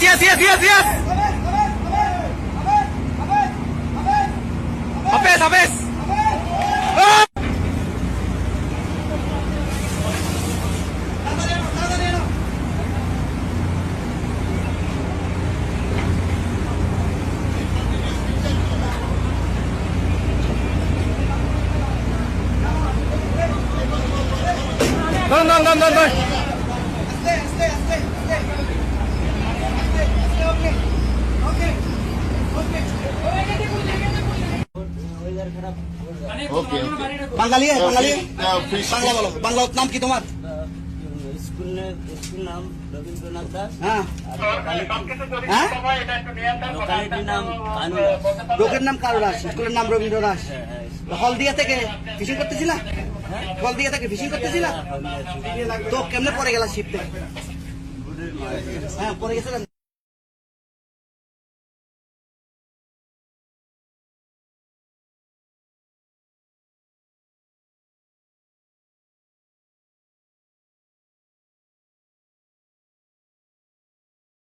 yes. Habis. Don. ওকে বাঙালি বাঙালি fish- Bangla বলো, বাংলা নাম কি তোমার? স্কুল নাম রবীন্দ্রনাথ দাস। হ্যাঁ আর হ্যাঁ লোকালিটির নাম কানু দাস। লোকের নাম কারো দাস, স্কুলের নাম রবীন্দ্র দাস। হলদিয়া থেকে ফিশিং করতেছিলা? হলদিয়া থেকে ফিশিং করতেছিলা? তো কেমনে পরে গেলা শিপতে? হ্যাঁ পরে গেছে।